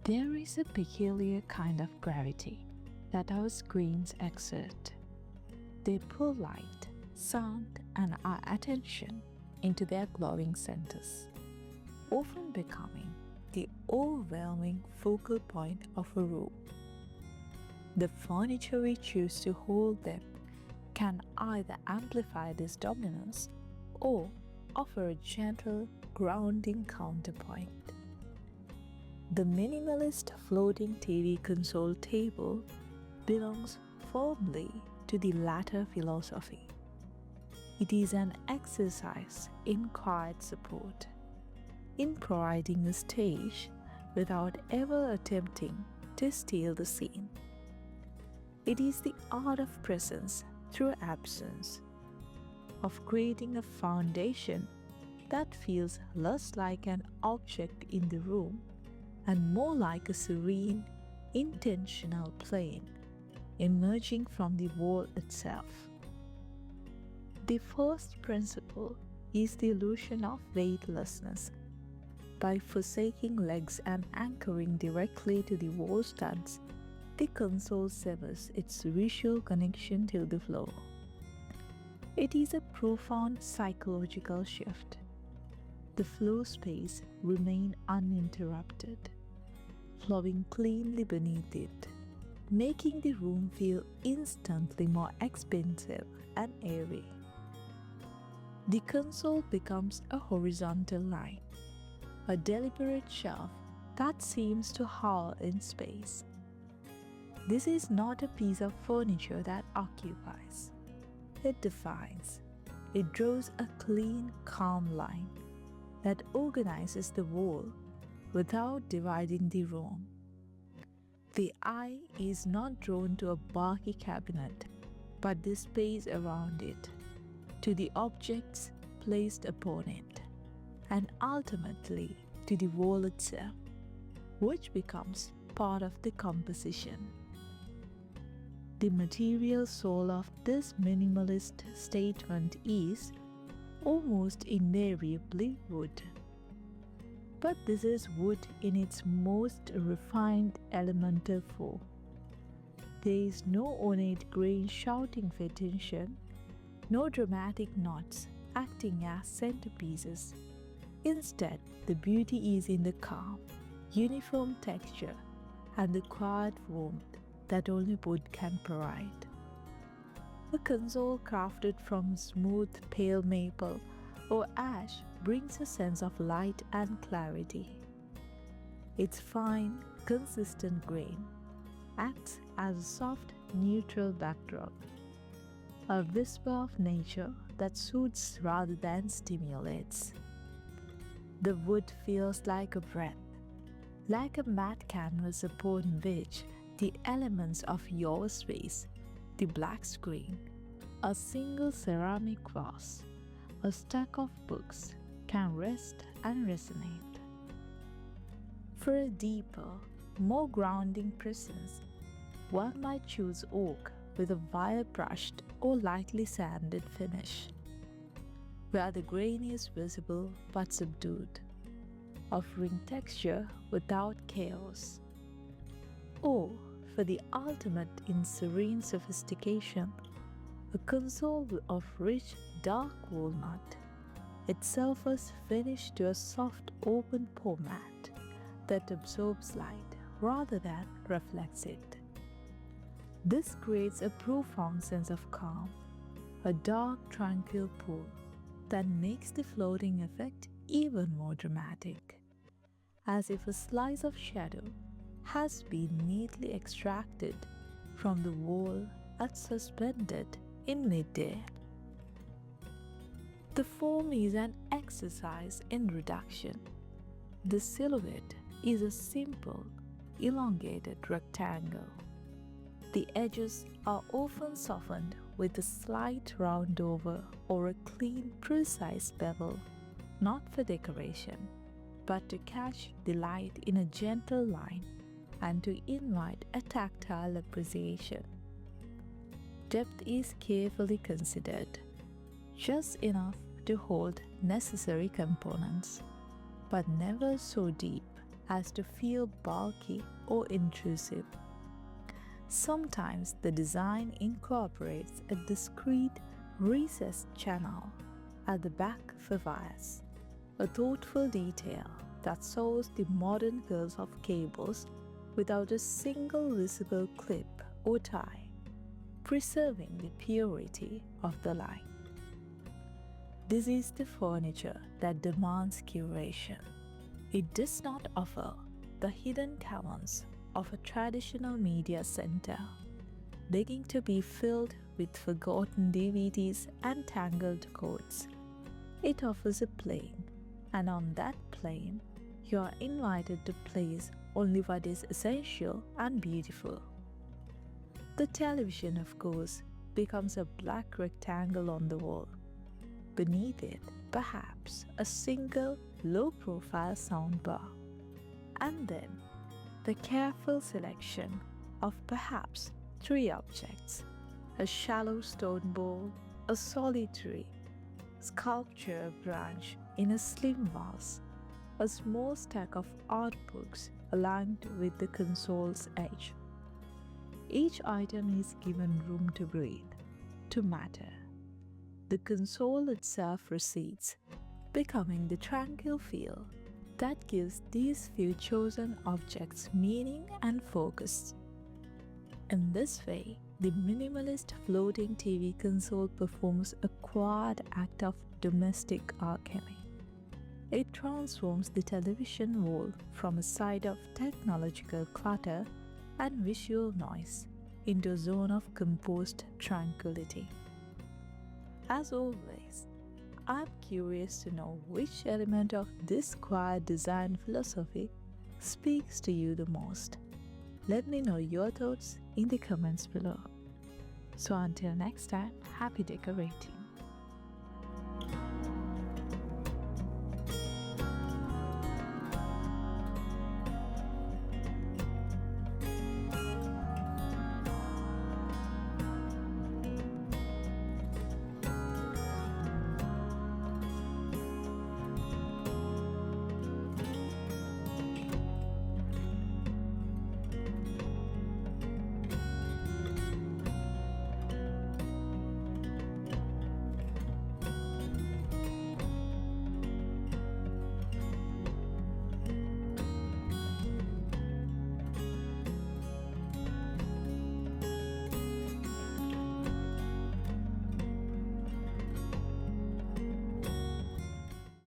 There is a peculiar kind of gravity that our screens exert. They pull light, sound, and our attention into their glowing centers, often becoming the overwhelming focal point of a room. The furniture we choose to hold them can either amplify this dominance or offer a gentle, grounding counterpoint. The minimalist floating TV console table belongs firmly to the latter philosophy. It is an exercise in quiet support, in providing a stage without ever attempting to steal the scene. It is the art of presence through absence, of creating a foundation that feels less like an object in the room and more like a serene, intentional plane emerging from the wall itself. The first principle is the illusion of weightlessness. By forsaking legs and anchoring directly to the wall studs, the console severs its visual connection to the floor. It is a profound psychological shift. The floor space remains uninterrupted, flowing cleanly beneath it, making the room feel instantly more expansive and airy. The console becomes a horizontal line, a deliberate shelf that seems to hover in space. This is not a piece of furniture that occupies. It defines. It draws a clean, calm line that organizes the wall without dividing the room. The eye is not drawn to a bulky cabinet, but the space around it, to the objects placed upon it, and ultimately to the wall itself, which becomes part of the composition. The material soul of this minimalist statement is almost invariably wood. But this is wood in its most refined elemental form. There is no ornate grain shouting for attention, no dramatic knots acting as centerpieces. Instead, the beauty is in the calm, uniform texture and the quiet warmth that only wood can provide. A console crafted from smooth pale maple or ash brings a sense of light and clarity. Its fine, consistent grain acts as a soft, neutral backdrop, a whisper of nature that soothes rather than stimulates. The wood feels like a breath, like a matte canvas upon which the elements of your space, the black screen, a single ceramic vase, a stack of books can rest and resonate. For a deeper, more grounding presence, one might choose oak with a wire brushed or lightly sanded finish, where the grain is visible but subdued, offering texture without chaos. Or, for the ultimate in serene sophistication, a console of rich dark walnut, its surface finished to a soft open pore mat that absorbs light rather than reflects it. This creates a profound sense of calm, a dark tranquil pool that makes the floating effect even more dramatic, as if a slice of shadow has been neatly extracted from the wall and suspended in midair. The form is an exercise in reduction. The silhouette is a simple, elongated rectangle. The edges are often softened with a slight round over or a clean, precise bevel, not for decoration, but to catch the light in a gentle line and to invite a tactile appreciation. Depth is carefully considered, just enough to hold necessary components, but never so deep as to feel bulky or intrusive. Sometimes the design incorporates a discreet recessed channel at the back for wires, a thoughtful detail that solves the modern curse of cables without a single visible clip or tie, preserving the purity of the line. This is the furniture that demands curation. It does not offer the hidden caverns of a traditional media center, begging to be filled with forgotten DVDs and tangled cords. It offers a plane, and on that plane, you are invited to place only what is essential and beautiful. The television, of course, becomes a black rectangle on the wall. Beneath it, perhaps a single low-profile soundbar. And then, the careful selection of perhaps 3 objects: a shallow stone bowl, a solitary sculpture branch in a slim vase, a small stack of art books aligned with the console's edge. Each item is given room to breathe, to matter. The console itself recedes, becoming the tranquil feel that gives these few chosen objects meaning and focus. In this way, the minimalist floating TV console performs a quiet act of domestic alchemy. It transforms the television wall from a site of technological clutter and visual noise into a zone of composed tranquility. As always, I'm curious to know which element of this quiet design philosophy speaks to you the most. Let me know your thoughts in the comments below. So until next time, happy decorating.